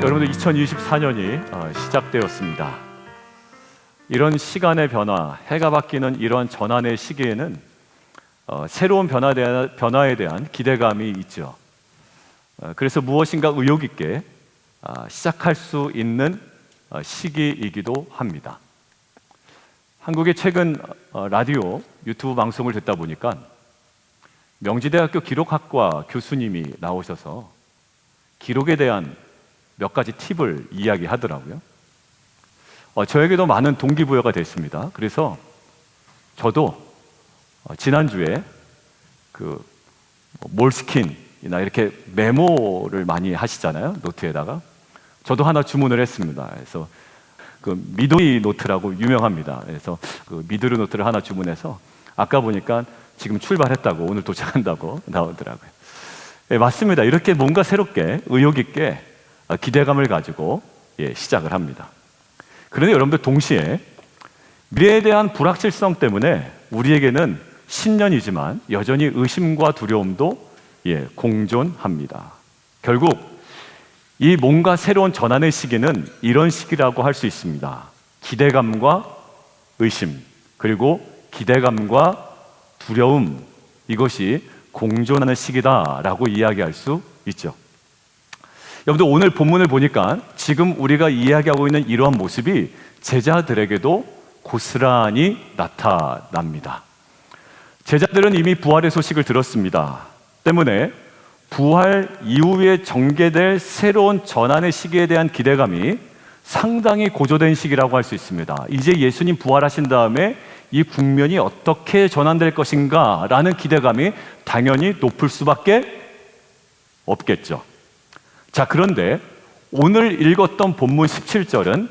여러분들 2024년이 시작되었습니다. 이런 시간의 변화, 해가 바뀌는 이런 전환의 시기에는 새로운 변화에 대한 기대감이 있죠. 그래서 무엇인가 의욕 있게 시작할 수 있는 시기이기도 합니다. 한국의 최근 라디오, 유튜브 방송을 듣다 보니까 명지대학교 기록학과 교수님이 나오셔서 기록에 대한 몇 가지 팁을 이야기하더라고요. 저에게도 많은 동기부여가 됐습니다. 그래서 저도 지난주에 몰스킨이나 이렇게 메모를 많이 하시잖아요, 노트에다가. 저도 하나 주문을 했습니다. 그래서 미도리 노트라고 유명합니다. 그래서 미도리 노트를 하나 주문해서 아까 보니까 지금 출발했다고, 오늘 도착한다고 나오더라고요. 네, 맞습니다. 이렇게 뭔가 새롭게 의욕 있게 기대감을 가지고 시작을 합니다. 그런데 여러분들 동시에 미래에 대한 불확실성 때문에 우리에게는 신년이지만 여전히 의심과 두려움도 공존합니다. 결국 이 뭔가 새로운 전환의 시기는 이런 시기라고 할 수 있습니다. 기대감과 의심, 그리고 기대감과 두려움, 이것이 공존하는 시기다라고 이야기할 수 있죠. 여러분들 오늘 본문을 보니까 지금 우리가 이야기하고 있는 이러한 모습이 제자들에게도 고스란히 나타납니다. 제자들은 이미 부활의 소식을 들었습니다. 때문에 부활 이후에 전개될 새로운 전환의 시기에 대한 기대감이 상당히 고조된 시기라고 할 수 있습니다. 이제 예수님 부활하신 다음에 이 국면이 어떻게 전환될 것인가 라는 기대감이 당연히 높을 수밖에 없겠죠. 자, 그런데 오늘 읽었던 본문 17절은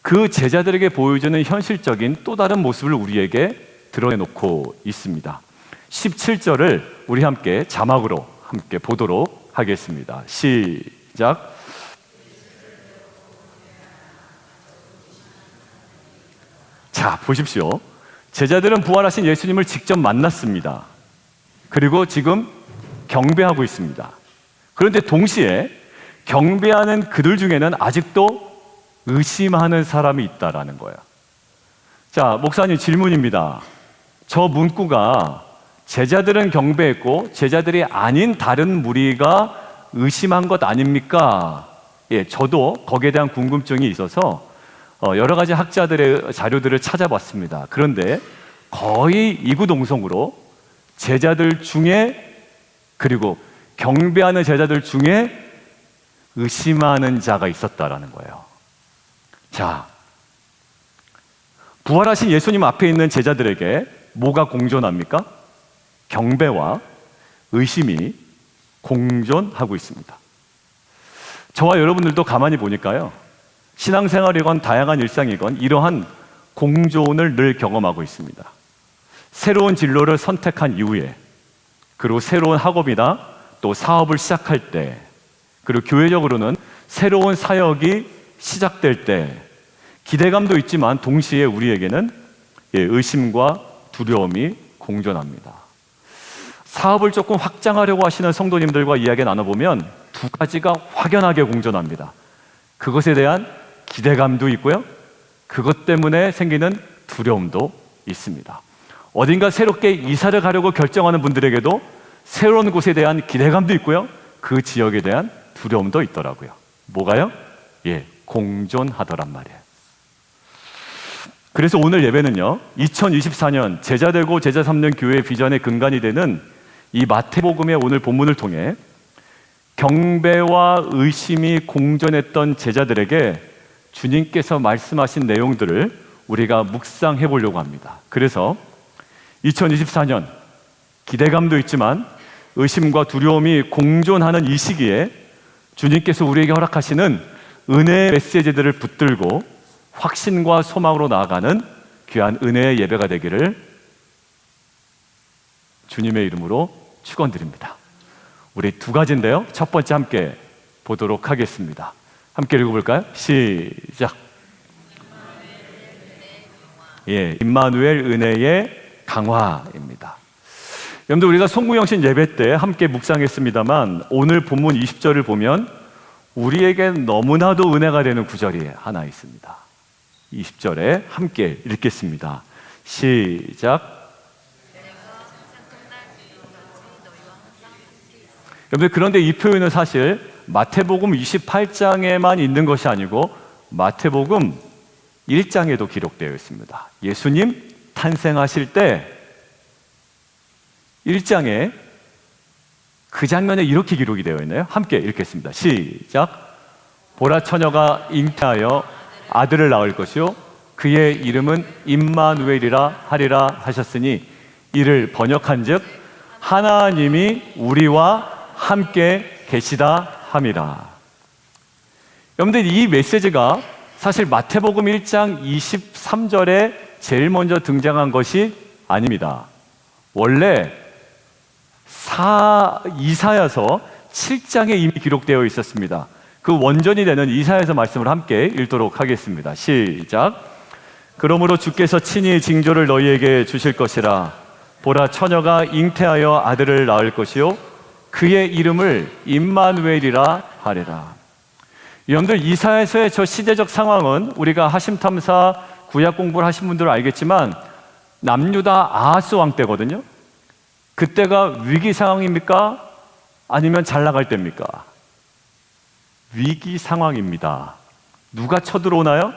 그 제자들에게 보여주는 현실적인 또 다른 모습을 우리에게 드러내놓고 있습니다. 17절을 우리 함께 자막으로 함께 보도록 하겠습니다. 시작. 자, 보십시오. 제자들은 부활하신 예수님을 직접 만났습니다. 그리고 지금 경배하고 있습니다. 그런데 동시에 경배하는 그들 중에는 아직도 의심하는 사람이 있다라는 거예요. 자, 목사님 질문입니다. 저 문구가 제자들은 경배했고 제자들이 아닌 다른 무리가 의심한 것 아닙니까? 저도 거기에 대한 궁금증이 있어서 여러 가지 학자들의 자료들을 찾아봤습니다. 그런데 거의 이구동성으로 제자들 중에, 그리고 경배하는 제자들 중에 의심하는 자가 있었다라는 거예요. 자, 부활하신 예수님 앞에 있는 제자들에게 뭐가 공존합니까? 경배와 의심이 공존하고 있습니다. 저와 여러분들도 가만히 보니까요, 신앙생활이건 다양한 일상이건 이러한 공존을 늘 경험하고 있습니다. 새로운 진로를 선택한 이후에, 그리고 새로운 학업이나 또 사업을 시작할 때, 그리고 교회적으로는 새로운 사역이 시작될 때 기대감도 있지만 동시에 우리에게는 의심과 두려움이 공존합니다. 사업을 조금 확장하려고 하시는 성도님들과 이야기 나눠보면 두 가지가 확연하게 공존합니다. 그것에 대한 기대감도 있고요, 그것 때문에 생기는 두려움도 있습니다. 어딘가 새롭게 이사를 가려고 결정하는 분들에게도 새로운 곳에 대한 기대감도 있고요, 그 지역에 대한 두려움도 있더라고요. 뭐가요? 공존하더란 말이에요. 그래서 오늘 예배는요, 2024년 제자되고 제자 삼는 교회의 비전의 근간이 되는 이 마태복음의 오늘 본문을 통해 경배와 의심이 공존했던 제자들에게 주님께서 말씀하신 내용들을 우리가 묵상해 보려고 합니다. 그래서 2024년 기대감도 있지만 의심과 두려움이 공존하는 이 시기에 주님께서 우리에게 허락하시는 은혜의 메시지들을 붙들고 확신과 소망으로 나아가는 귀한 은혜의 예배가 되기를 주님의 이름으로 축원드립니다. 우리 두 가지인데요, 첫 번째 함께 보도록 하겠습니다. 함께 읽어볼까요? 시작. 임마누엘 은혜의 강화입니다. 여러분들, 우리가 송구영신 예배 때 함께 묵상했습니다만 오늘 본문 20절을 보면 우리에게 너무나도 은혜가 되는 구절이 하나 있습니다. 20절에 함께 읽겠습니다. 시작. 여러분, 그런데 이 표현은 사실 마태복음 28장에만 있는 것이 아니고 마태복음 1장에도 기록되어 있습니다. 예수님 탄생하실 때 1장에 그 장면에 이렇게 기록이 되어 있네요. 함께 읽겠습니다. 시작. 보라, 처녀가 잉태하여 아들을 낳을 것이요 그의 이름은 임마누엘이라 하리라 하셨으니 이를 번역한즉 하나님이 우리와 함께 계시다 함이라. 여러분들, 이 메시지가 사실 마태복음 1장 23절에 제일 먼저 등장한 것이 아닙니다. 원래 이사야서 7장에 이미 기록되어 있었습니다. 그 원전이 되는 이사야서 말씀을 함께 읽도록 하겠습니다. 시작. 그러므로 주께서 친히 징조를 너희에게 주실 것이라. 보라, 처녀가 잉태하여 아들을 낳을 것이요 그의 이름을 임마누엘이라 하리라. 여러분들, 이사야서의 저 시대적 상황은 우리가 하심탐사 구약 공부를 하신 분들은 알겠지만 남유다 아하스 왕 때거든요. 그때가 위기 상황입니까? 아니면 잘 나갈 때입니까? 위기 상황입니다. 누가 쳐들어오나요?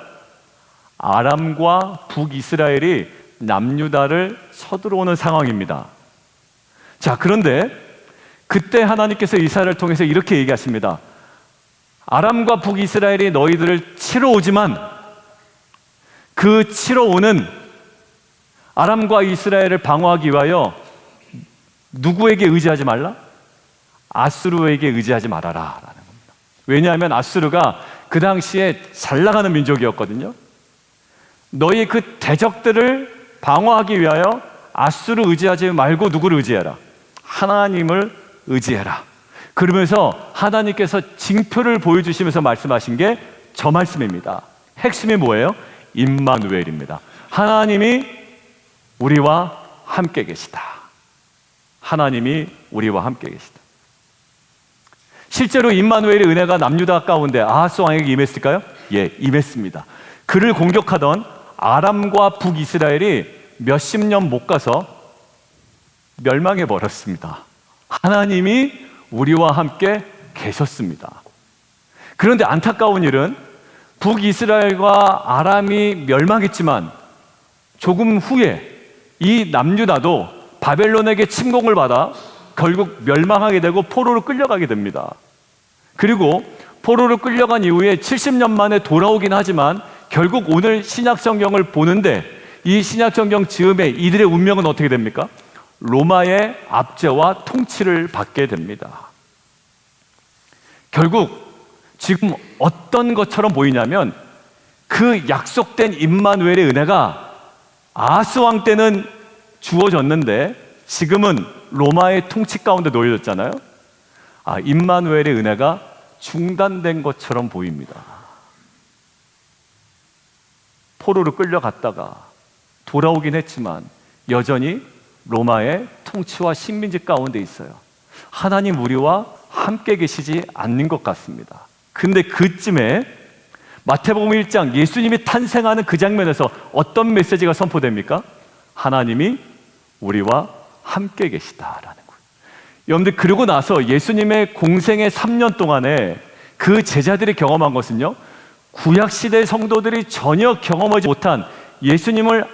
아람과 북이스라엘이 남유다를 쳐들어오는 상황입니다. 자, 그런데 그때 하나님께서 이사야를 통해서 이렇게 얘기하십니다. 아람과 북이스라엘이 너희들을 치러 오지만 그 치러 오는 아람과 이스라엘을 방어하기 위하여 누구에게 의지하지 말라? 아수르에게 의지하지 말아라 라는 겁니다. 왜냐하면 아수르가 그 당시에 잘 나가는 민족이었거든요. 너희 그 대적들을 방어하기 위하여 아수르 의지하지 말고 누구를 의지해라? 하나님을 의지해라. 그러면서 하나님께서 징표를 보여주시면서 말씀하신 게 저 말씀입니다. 핵심이 뭐예요? 임마누엘입니다. 하나님이 우리와 함께 계시다. 하나님이 우리와 함께 계시다. 실제로 임마누엘의 은혜가 남유다 가운데 아하스 왕에게 임했을까요? 예, 임했습니다. 그를 공격하던 아람과 북이스라엘이 몇십 년 못 가서 멸망해 버렸습니다. 하나님이 우리와 함께 계셨습니다. 그런데 안타까운 일은 북이스라엘과 아람이 멸망했지만 조금 후에 이 남유다도 바벨론에게 침공을 받아 결국 멸망하게 되고 포로로 끌려가게 됩니다. 그리고 포로로 끌려간 이후에 70년 만에 돌아오긴 하지만 결국 오늘 신약성경을 보는데 이 신약성경 즈음에 이들의 운명은 어떻게 됩니까? 로마의 압제와 통치를 받게 됩니다. 결국 지금 어떤 것처럼 보이냐면 그 약속된 임마누엘의 은혜가 아하스 왕 때는 주어졌는데 지금은 로마의 통치 가운데 놓여졌잖아요. 임마누엘의 은혜가 중단된 것처럼 보입니다. 포로로 끌려갔다가 돌아오긴 했지만 여전히 로마의 통치와 식민지 가운데 있어요. 하나님 우리와 함께 계시지 않는 것 같습니다. 근데 그쯤에 마태복음 1장 예수님이 탄생하는 그 장면에서 어떤 메시지가 선포됩니까? 하나님이 우리와 함께 계시다라는 거예요. 여러분들, 그러고 나서 예수님의 공생의 3년 동안에 그 제자들이 경험한 것은요, 구약시대 성도들이 전혀 경험하지 못한 예수님을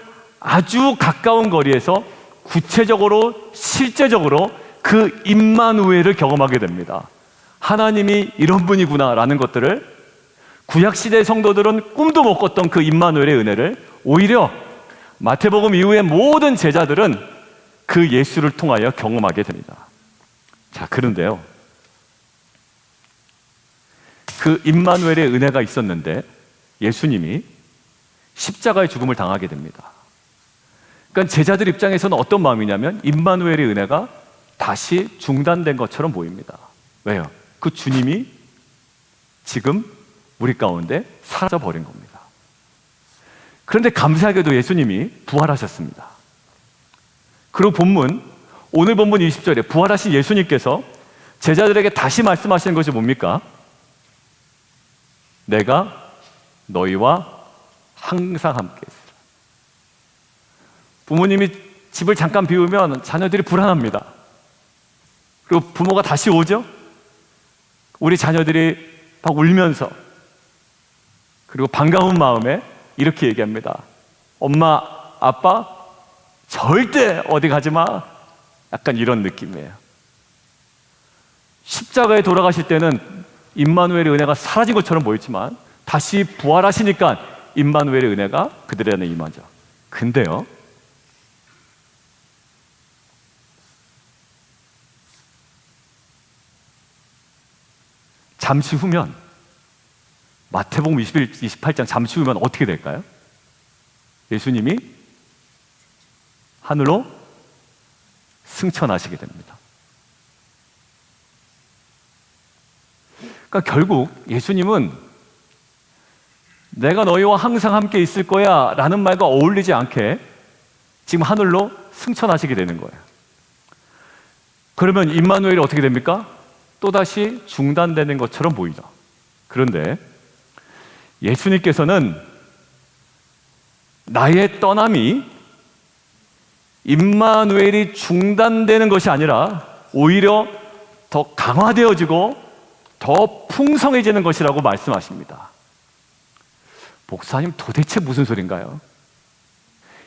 아주 가까운 거리에서 구체적으로 실제적으로 그 임마누엘을 경험하게 됩니다. 하나님이 이런 분이구나라는 것들을 구약시대 성도들은 꿈도 못 꿨던 그 임마누엘의 은혜를 오히려 마태복음 이후의 모든 제자들은 그 예수를 통하여 경험하게 됩니다. 자, 그런데요, 그 임마누엘의 은혜가 있었는데 예수님이 십자가의 죽음을 당하게 됩니다. 그러니까 제자들 입장에서는 어떤 마음이냐면 임마누엘의 은혜가 다시 중단된 것처럼 보입니다. 왜요? 그 주님이 지금 우리 가운데 사라져버린 겁니다. 그런데 감사하게도 예수님이 부활하셨습니다. 그리고 오늘 본문 20절에 부활하신 예수님께서 제자들에게 다시 말씀하시는 것이 뭡니까? 내가 너희와 항상 함께 있으라. 부모님이 집을 잠깐 비우면 자녀들이 불안합니다. 그리고 부모가 다시 오죠? 우리 자녀들이 막 울면서, 그리고 반가운 마음에 이렇게 얘기합니다. 엄마, 아빠, 절대 어디 가지 마. 약간 이런 느낌이에요. 십자가에 돌아가실 때는 임마누엘의 은혜가 사라진 것처럼 보였지만 다시 부활하시니까 임마누엘의 은혜가 그들의 안에 임하죠. 근데요, 잠시 후면, 마태복음 28장 잠시 후면 어떻게 될까요? 예수님이 하늘로 승천하시게 됩니다. 그러니까 결국 예수님은 내가 너희와 항상 함께 있을 거야 라는 말과 어울리지 않게 지금 하늘로 승천하시게 되는 거예요. 그러면 임마누엘이 어떻게 됩니까? 또다시 중단되는 것처럼 보이죠. 그런데 예수님께서는 나의 떠남이 임마누엘이 중단되는 것이 아니라 오히려 더 강화되어지고 더 풍성해지는 것이라고 말씀하십니다. 목사님, 도대체 무슨 소린가요?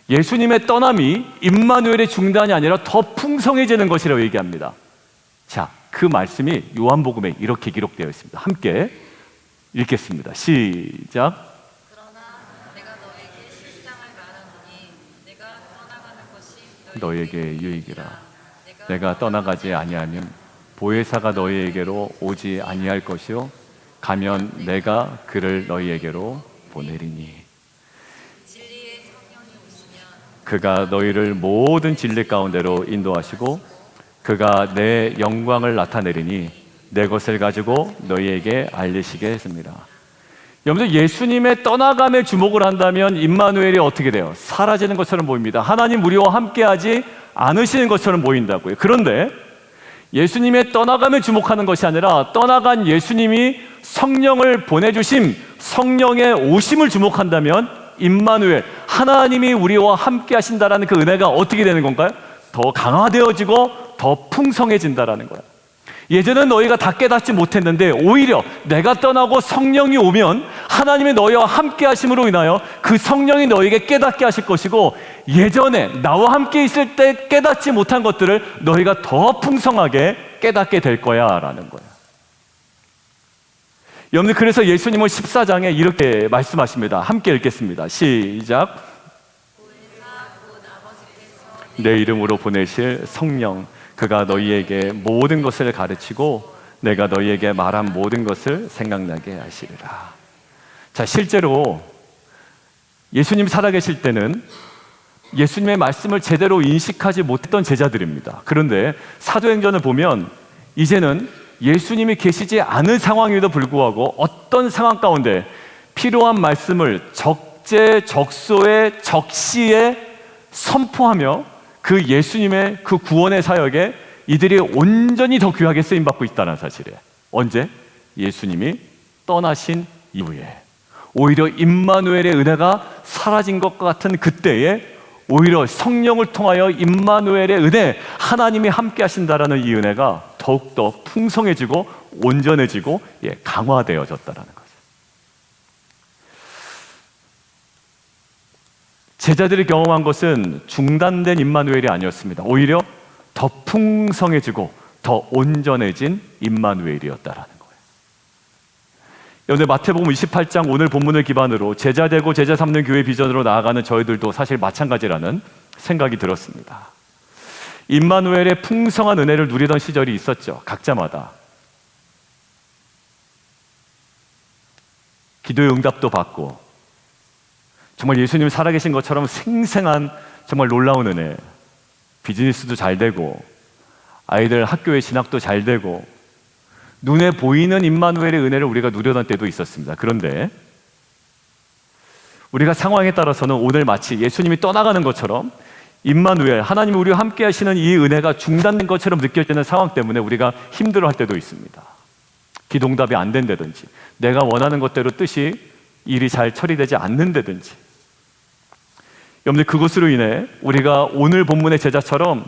예수님의 떠남이 임마누엘의 중단이 아니라 더 풍성해지는 것이라고 얘기합니다. 자, 그 말씀이 요한복음에 이렇게 기록되어 있습니다. 함께 읽겠습니다. 시작. 그러나 내가 너에게 실상을 말하노니 내가 떠나가는 것이 너에게 유익이라. 내가 떠나가지 아니하면 보혜사가 너희에게로 오지 아니할 것이요 가면 내가 그를 너희에게로 보내리니 진리의 성령이 오시면 그가 너희를 모든 진리 가운데로 인도하시고 그가 내 영광을 나타내리니 내 것을 가지고 너희에게 알리시게 했습니다. 여러분들, 예수님의 떠나감에 주목을 한다면 임마누엘이 어떻게 돼요? 사라지는 것처럼 보입니다. 하나님 우리와 함께하지 않으시는 것처럼 보인다고요. 그런데 예수님의 떠나감에 주목하는 것이 아니라 떠나간 예수님이 성령을 보내주심, 성령의 오심을 주목한다면 임마누엘, 하나님이 우리와 함께 하신다라는 그 은혜가 어떻게 되는 건가요? 더 강화되어지고 더 풍성해진다라는 거예요. 예전엔 너희가 다 깨닫지 못했는데 오히려 내가 떠나고 성령이 오면 하나님이 너희와 함께 하심으로 인하여 그 성령이 너희에게 깨닫게 하실 것이고, 예전에 나와 함께 있을 때 깨닫지 못한 것들을 너희가 더 풍성하게 깨닫게 될 거야 라는 거예요. 여러분들, 그래서 예수님은 14장에 이렇게 말씀하십니다. 함께 읽겠습니다. 시작. 내 이름으로 보내실 성령, 그가 너희에게 모든 것을 가르치고 내가 너희에게 말한 모든 것을 생각나게 하시리라. 자, 실제로 예수님 살아계실 때는 예수님의 말씀을 제대로 인식하지 못했던 제자들입니다. 그런데 사도행전을 보면 이제는 예수님이 계시지 않은 상황에도 불구하고 어떤 상황 가운데 필요한 말씀을 적재적소에 적시에 선포하며 그 예수님의 그 구원의 사역에 이들이 온전히 더 귀하게 쓰임받고 있다는 사실이에요. 언제? 예수님이 떠나신 이후에. 오히려 임마누엘의 은혜가 사라진 것 같은 그때에 오히려 성령을 통하여 임마누엘의 은혜, 하나님이 함께 하신다라는 이 은혜가 더욱더 풍성해지고 온전해지고 강화되어졌다라는 거죠. 제자들이 경험한 것은 중단된 임마누엘이 아니었습니다. 오히려 더 풍성해지고 더 온전해진 임마누엘이었다라는 거예요. 여러분들, 마태복음 28장 오늘 본문을 기반으로 제자 되고 제자 삼는 교회 비전으로 나아가는 저희들도 사실 마찬가지라는 생각이 들었습니다. 임마누엘의 풍성한 은혜를 누리던 시절이 있었죠. 각자마다. 기도의 응답도 받고 정말 예수님이 살아계신 것처럼 생생한 정말 놀라운 은혜, 비즈니스도 잘 되고 아이들 학교에 진학도 잘 되고 눈에 보이는 임마누엘의 은혜를 우리가 누려던 때도 있었습니다. 그런데 우리가 상황에 따라서는 오늘 마치 예수님이 떠나가는 것처럼 임마누엘, 하나님이 우리와 함께 하시는 이 은혜가 중단된 것처럼 느껴지는 상황 때문에 우리가 힘들어할 때도 있습니다. 기도응답이 안 된다든지, 내가 원하는 것대로 뜻이 일이 잘 처리되지 않는다든지. 여러분들, 그것으로 인해 우리가 오늘 본문의 제자처럼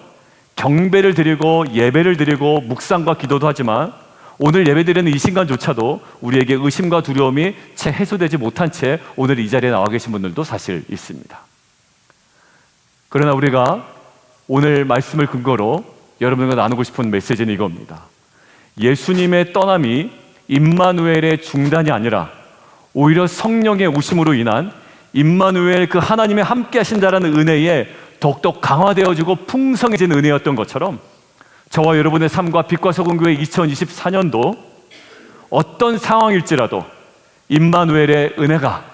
경배를 드리고 예배를 드리고 묵상과 기도도 하지만 오늘 예배드리는 이 순간조차도 우리에게 의심과 두려움이 채 해소되지 못한 채 오늘 이 자리에 나와 계신 분들도 사실 있습니다. 그러나 우리가 오늘 말씀을 근거로 여러분과 나누고 싶은 메시지는 이겁니다. 예수님의 떠남이 임마누엘의 중단이 아니라 오히려 성령의 오심으로 인한 임마누엘, 그 하나님의 함께 하신다라는 은혜에 더욱더 강화되어지고 풍성해진 은혜였던 것처럼 저와 여러분의 삶과 빛과 소금 교회 2024년도 어떤 상황일지라도 임마누엘의 은혜가,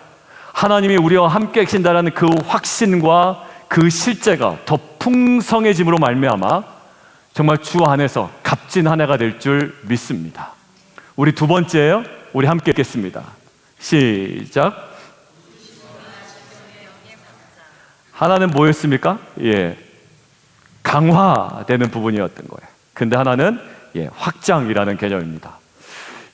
하나님이 우리와 함께 계신다라는 그 확신과 그 실제가 더 풍성해짐으로 말미암아 정말 주 안에서 값진 한 해가 될 줄 믿습니다. 우리 두 번째예요. 우리 함께 읽겠습니다. 시작. 하나는 뭐였습니까? 강화되는 부분이었던 거예요. 근데 하나는 확장이라는 개념입니다.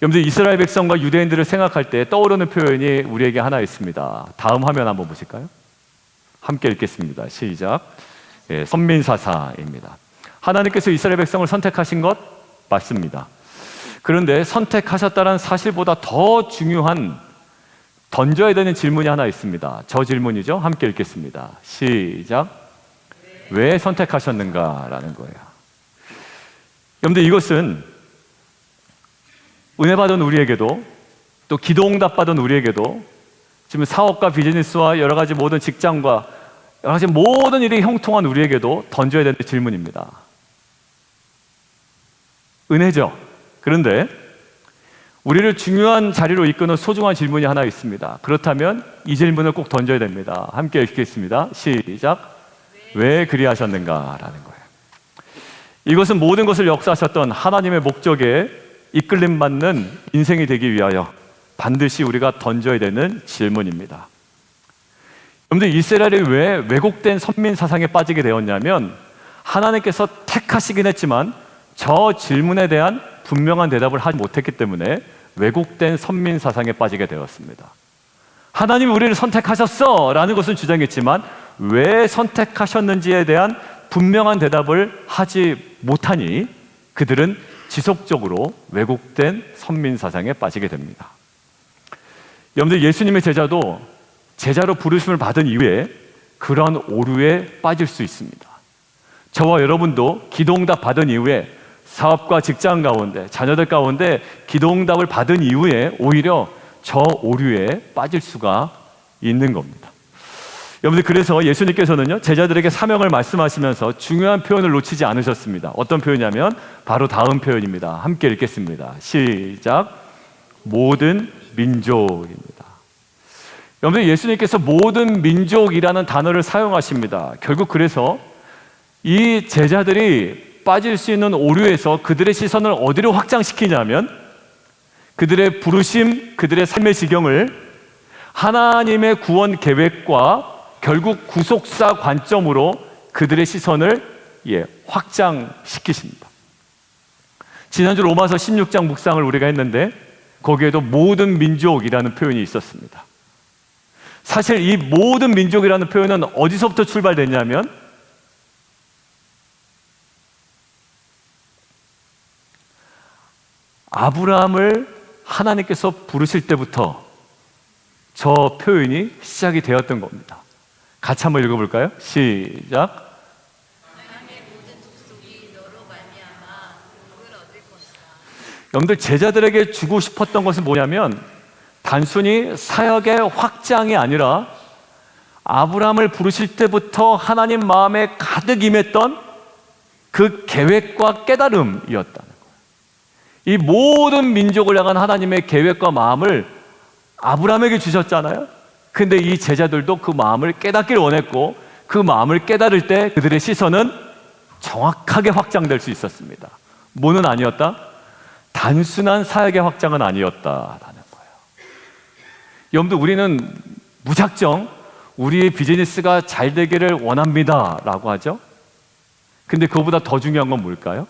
여러분들, 이스라엘 백성과 유대인들을 생각할 때 떠오르는 표현이 우리에게 하나 있습니다. 다음 화면 한번 보실까요? 함께 읽겠습니다. 시작. 선민사사입니다. 하나님께서 이스라엘 백성을 선택하신 것 맞습니다. 그런데 선택하셨다는 사실보다 더 중요한 던져야 되는 질문이 하나 있습니다. 저 질문이죠. 함께 읽겠습니다. 시작. 왜 선택하셨는가라는 거예요. 여러분들, 이것은 은혜 받은 우리에게도 또 기도응답 받은 우리에게도 지금 사업과 비즈니스와 여러 가지 모든 직장과 여러 가지 모든 일이 형통한 우리에게도 던져야 되는 질문입니다. 은혜죠. 그런데 우리를 중요한 자리로 이끄는 소중한 질문이 하나 있습니다. 그렇다면 이 질문을 꼭 던져야 됩니다. 함께 읽겠습니다. 시작. 왜 그리하셨는가라는 거예요. 이것은 모든 것을 역사하셨던 하나님의 목적에 이끌림 받는 인생이 되기 위하여 반드시 우리가 던져야 되는 질문입니다. 여러분들, 이스라엘이 왜 왜곡된 선민 사상에 빠지게 되었냐면 하나님께서 택하시긴 했지만 저 질문에 대한 분명한 대답을 하지 못했기 때문에 왜곡된 선민 사상에 빠지게 되었습니다. 하나님이 우리를 선택하셨어 라는 것은 주장했지만 왜 선택하셨는지에 대한 분명한 대답을 하지 못하니 그들은 지속적으로 왜곡된 선민 사상에 빠지게 됩니다. 여러분들, 예수님의 제자도 제자로 부르심을 받은 이후에 그런 오류에 빠질 수 있습니다. 저와 여러분도 기도응답 받은 이후에 사업과 직장 가운데, 자녀들 가운데 기도응답을 받은 이후에 오히려 저 오류에 빠질 수가 있는 겁니다. 여러분들, 그래서 예수님께서는요, 제자들에게 사명을 말씀하시면서 중요한 표현을 놓치지 않으셨습니다. 어떤 표현이냐면 바로 다음 표현입니다. 함께 읽겠습니다. 시작. 모든 민족입니다. 여러분들, 예수님께서 모든 민족이라는 단어를 사용하십니다. 결국 그래서 이 제자들이 빠질 수 있는 오류에서 그들의 시선을 어디로 확장시키냐면 그들의 부르심, 그들의 삶의 지경을 하나님의 구원 계획과 결국 구속사 관점으로 그들의 시선을 확장시키십니다. 지난주 로마서 16장 묵상을 우리가 했는데 거기에도 모든 민족이라는 표현이 있었습니다. 사실 이 모든 민족이라는 표현은 어디서부터 출발됐냐면 아브라함을 하나님께서 부르실 때부터 저 표현이 시작이 되었던 겁니다. 같이 한번 읽어볼까요? 시작. 하나님의 모든 족속이 너로 말미암아 복을 얻을 것이다. 여러분들, 제자들에게 주고 싶었던 것은 뭐냐면 단순히 사역의 확장이 아니라 아브라함을 부르실 때부터 하나님 마음에 가득 임했던 그 계획과 깨달음이었다는 거예요. 이 모든 민족을 향한 하나님의 계획과 마음을 아브라함에게 주셨잖아요. 근데 이 제자들도 그 마음을 깨닫기를 원했고 그 마음을 깨달을 때 그들의 시선은 정확하게 확장될 수 있었습니다. 뭐는 아니었다? 단순한 사역의 확장은 아니었다라는 거예요. 여러분들, 우리는 무작정 우리의 비즈니스가 잘 되기를 원합니다 라고 하죠. 근데 그거보다 더 중요한 건 뭘까요?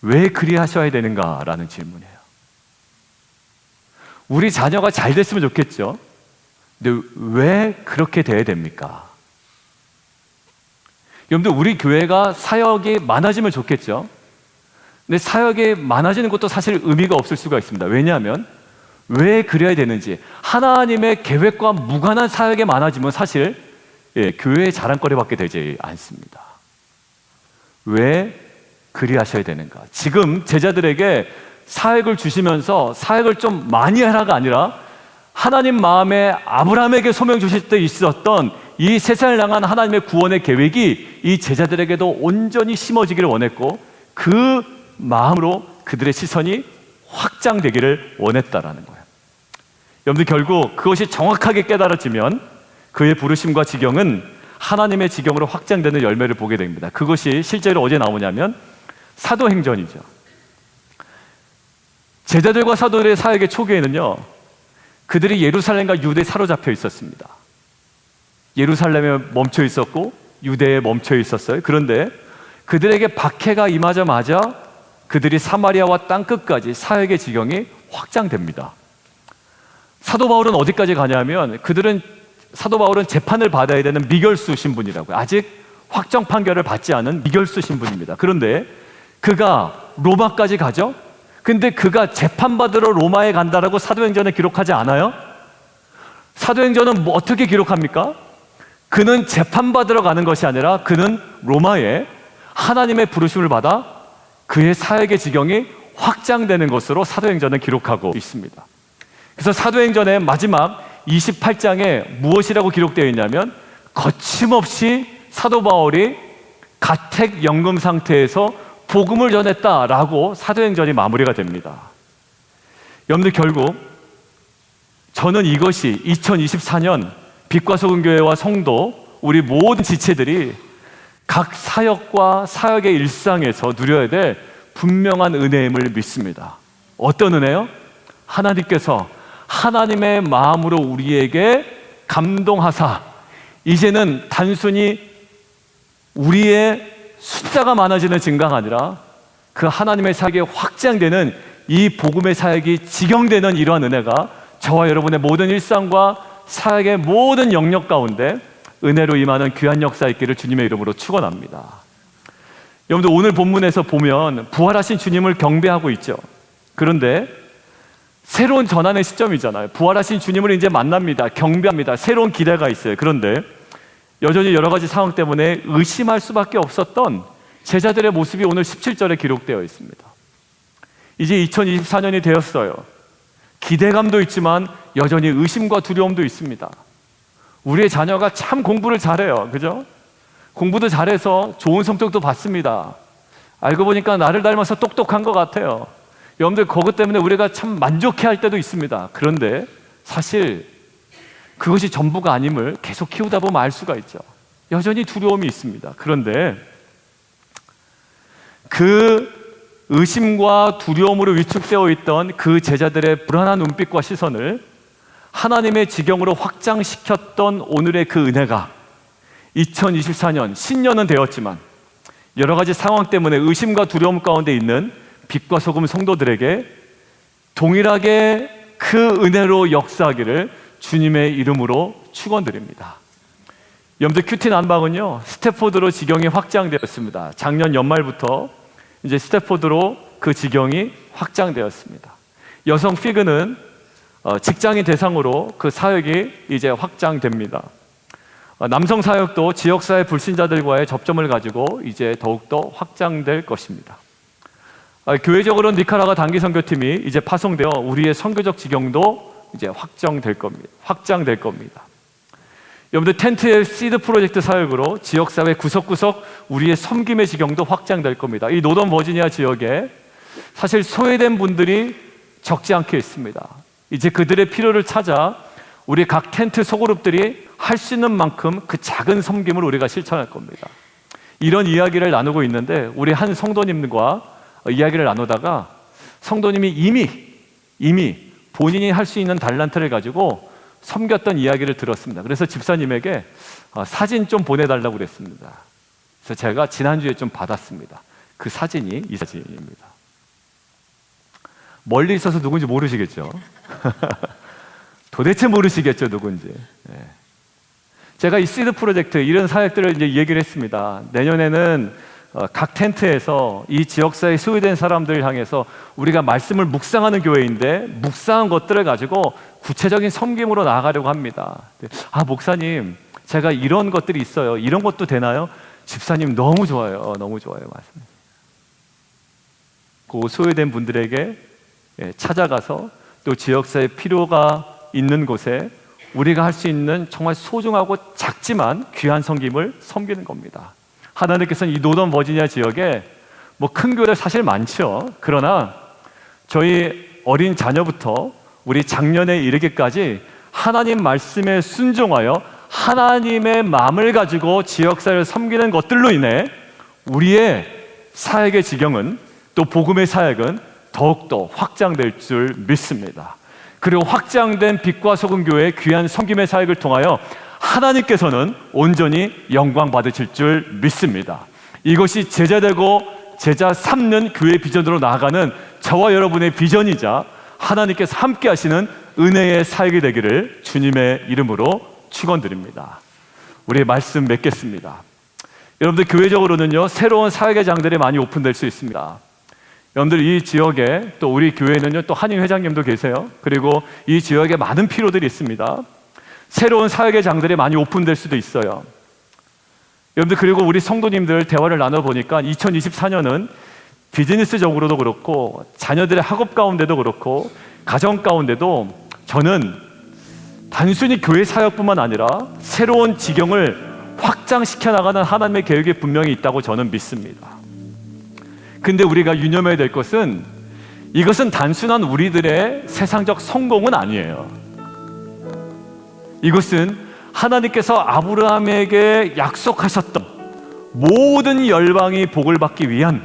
왜 그리하셔야 되는가라는 질문이에요. 우리 자녀가 잘 됐으면 좋겠죠. 근데 왜 그렇게 돼야 됩니까? 여러분들, 우리 교회가 사역이 많아지면 좋겠죠. 근데 사역이 많아지는 것도 사실 의미가 없을 수가 있습니다. 왜냐하면 왜 그래야 되는지, 하나님의 계획과 무관한 사역이 많아지면 사실 교회의 자랑거리밖에 되지 않습니다. 왜 그리하셔야 되는가? 지금 제자들에게 사역을 주시면서 사역을 좀 많이 하라가 아니라 하나님 마음에 아브라함에게 소명 주실 때 있었던 이 세상을 향한 하나님의 구원의 계획이 이 제자들에게도 온전히 심어지기를 원했고, 그 마음으로 그들의 시선이 확장되기를 원했다라는 거예요. 여러분들, 결국 그것이 정확하게 깨달아지면 그의 부르심과 지경은 하나님의 지경으로 확장되는 열매를 보게 됩니다. 그것이 실제로 어디에 나오냐면 사도행전이죠. 제자들과 사도들의 사역의 초기에는요, 그들이 예루살렘과 유대에 사로잡혀 있었습니다. 예루살렘에 멈춰 있었고 유대에 멈춰 있었어요. 그런데 그들에게 박해가 임하자마자 그들이 사마리아와 땅끝까지 사역의 지경이 확장됩니다. 사도 바울은 어디까지 가냐면, 사도 바울은 재판을 받아야 되는 미결수 신분이라고요. 아직 확정 판결을 받지 않은 미결수 신분입니다. 그런데 그가 로마까지 가죠. 근데 그가 재판받으러 로마에 간다라고 사도행전에 기록하지 않아요? 사도행전은 어떻게 기록합니까? 그는 재판받으러 가는 것이 아니라 그는 로마에 하나님의 부르심을 받아 그의 사역의 지경이 확장되는 것으로 사도행전을 기록하고 있습니다. 그래서 사도행전의 마지막 28장에 무엇이라고 기록되어 있냐면, 거침없이 사도 바울이 가택 연금 상태에서 복음을 전했다라고 사도행전이 마무리가 됩니다. 여러분들, 결국 저는 이것이 2024년 빛과 소금 교회와 성도, 우리 모든 지체들이 각 사역과 사역의 일상에서 누려야 될 분명한 은혜임을 믿습니다. 어떤 은혜요? 하나님께서 하나님의 마음으로 우리에게 감동하사 이제는 단순히 우리의 숫자가 많아지는 증거가 아니라 그 하나님의 사역이 확장되는 이 복음의 사역이 직영되는 이러한 은혜가 저와 여러분의 모든 일상과 사역의 모든 영역 가운데 은혜로 임하는 귀한 역사 있기를 주님의 이름으로 축원합니다. 여러분들, 오늘 본문에서 보면 부활하신 주님을 경배하고 있죠. 그런데 새로운 전환의 시점이잖아요. 부활하신 주님을 이제 만납니다. 경배합니다. 새로운 기대가 있어요. 그런데 여전히 여러 가지 상황 때문에 의심할 수밖에 없었던 제자들의 모습이 오늘 17절에 기록되어 있습니다. 이제 2024년이 되었어요. 기대감도 있지만 여전히 의심과 두려움도 있습니다. 우리의 자녀가 참 공부를 잘해요. 그죠? 공부도 잘해서 좋은 성적도 받습니다. 알고 보니까 나를 닮아서 똑똑한 것 같아요. 여러분들, 그것 때문에 우리가 참 만족해할 때도 있습니다. 그런데 사실 그것이 전부가 아님을 계속 키우다 보면 알 수가 있죠. 여전히 두려움이 있습니다. 그런데 그 의심과 두려움으로 위축되어 있던 그 제자들의 불안한 눈빛과 시선을 하나님의 지경으로 확장시켰던 오늘의 그 은혜가 2024년 신년은 되었지만 여러 가지 상황 때문에 의심과 두려움 가운데 있는 빛과 소금 성도들에게 동일하게 그 은혜로 역사하기를 주님의 이름으로 축원드립니다. 여러분들, 큐티 난방은요, 스태포드로 지경이 확장되었습니다. 작년 연말부터 이제 스태포드로 그 지경이 확장되었습니다. 여성 피그는 직장인 대상으로 그 사역이 이제 확장됩니다. 남성 사역도 지역사회 불신자들과의 접점을 가지고 이제 더욱더 확장될 것입니다. 교회적으로는 니카라가 단기 선교팀이 이제 파송되어 우리의 선교적 지경도 이제 확장될 겁니다. 여러분들, 텐트의 시드 프로젝트 사역으로 지역사회 구석구석 우리의 섬김의 지경도 확장될 겁니다. 이 노던 버지니아 지역에 사실 소외된 분들이 적지 않게 있습니다. 이제 그들의 필요를 찾아 우리 각 텐트 소그룹들이 할 수 있는 만큼 그 작은 섬김을 우리가 실천할 겁니다. 이런 이야기를 나누고 있는데 우리 한 성도님과 이야기를 나누다가 성도님이 이미 본인이 할 수 있는 달란트를 가지고 섬겼던 이야기를 들었습니다. 그래서 집사님에게 사진 좀 보내달라고 그랬습니다. 그래서 제가 지난주에 좀 받았습니다. 그 사진이 이 사진입니다. 멀리 있어서 누군지 모르시겠죠? 도대체 모르시겠죠, 누군지. 네. 제가 이 시드 프로젝트 이런 사역들을 이제 얘기를 했습니다. 내년에는 각 텐트에서 이 지역사회에 소외된 사람들을 향해서 우리가 말씀을 묵상하는 교회인데 묵상한 것들을 가지고 구체적인 섬김으로 나아가려고 합니다. 아, 목사님, 제가 이런 것들이 있어요. 이런 것도 되나요? 집사님 너무 좋아요. 너무 좋아요. 말씀. 그 소외된 분들에게 찾아가서 또 지역사회 필요가 있는 곳에 우리가 할 수 있는 정말 소중하고 작지만 귀한 섬김을 섬기는 겁니다. 하나님께서는 이 노던 버지니아 지역에 뭐 큰 교회 사실 많죠. 그러나 저희 어린 자녀부터 우리 장년에 이르기까지 하나님 말씀에 순종하여 하나님의 마음을 가지고 지역사회를 섬기는 것들로 인해 우리의 사역의 지경은 또 복음의 사역은 더욱더 확장될 줄 믿습니다. 그리고 확장된 빛과 소금 교회의 귀한 섬김의 사역을 통하여 하나님께서는 온전히 영광 받으실 줄 믿습니다. 이것이 제자되고 제자 삼는 교회 비전으로 나아가는 저와 여러분의 비전이자 하나님께서 함께 하시는 은혜의 사역이 되기를 주님의 이름으로 축원드립니다. 우리 말씀 맺겠습니다. 여러분들, 교회적으로는요, 새로운 사역의 장들이 많이 오픈될 수 있습니다. 여러분들, 이 지역에 또 우리 교회는요, 또 한임 회장님도 계세요. 그리고 이 지역에 많은 필요들이 있습니다. 새로운 사역의 장들이 많이 오픈될 수도 있어요. 여러분들, 그리고 우리 성도님들 대화를 나눠보니까 2024년은 비즈니스적으로도 그렇고 자녀들의 학업 가운데도 그렇고 가정 가운데도 저는 단순히 교회 사역뿐만 아니라 새로운 지경을 확장시켜 나가는 하나님의 계획이 분명히 있다고 저는 믿습니다. 근데 우리가 유념해야 될 것은 이것은 단순한 우리들의 세상적 성공은 아니에요. 이것은 하나님께서 아브라함에게 약속하셨던 모든 열방이 복을 받기 위한,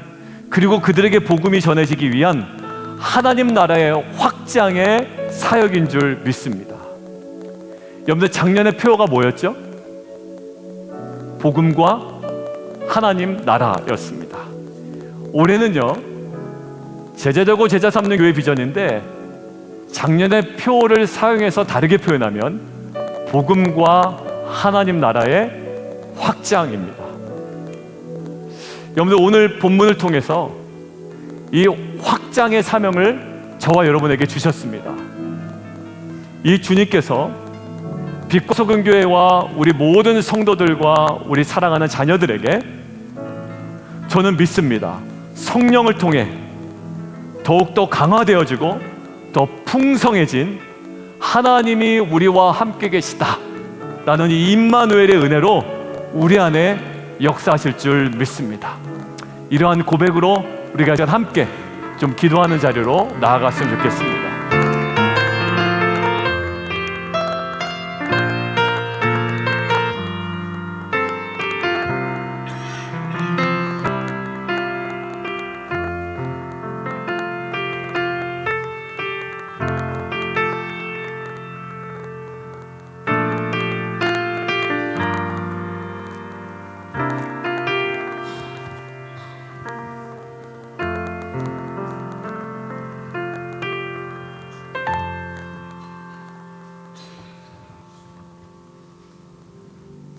그리고 그들에게 복음이 전해지기 위한 하나님 나라의 확장의 사역인 줄 믿습니다. 여러분들, 작년의 표어가 뭐였죠? 복음과 하나님 나라였습니다. 올해는요, 제자되고 제자 삼는 교회 비전인데 작년의 표어를 사용해서 다르게 표현하면 복음과 하나님 나라의 확장입니다. 여러분들, 오늘 본문을 통해서 이 확장의 사명을 저와 여러분에게 주셨습니다. 이 주님께서 빛과 소금 교회와 우리 모든 성도들과 우리 사랑하는 자녀들에게, 저는 믿습니다, 성령을 통해 더욱더 강화되어지고 더 풍성해진 하나님이 우리와 함께 계시다 라는 이 임마누엘의 은혜로 우리 안에 역사하실 줄 믿습니다. 이러한 고백으로 우리가 함께 좀 기도하는 자리로 나아갔으면 좋겠습니다.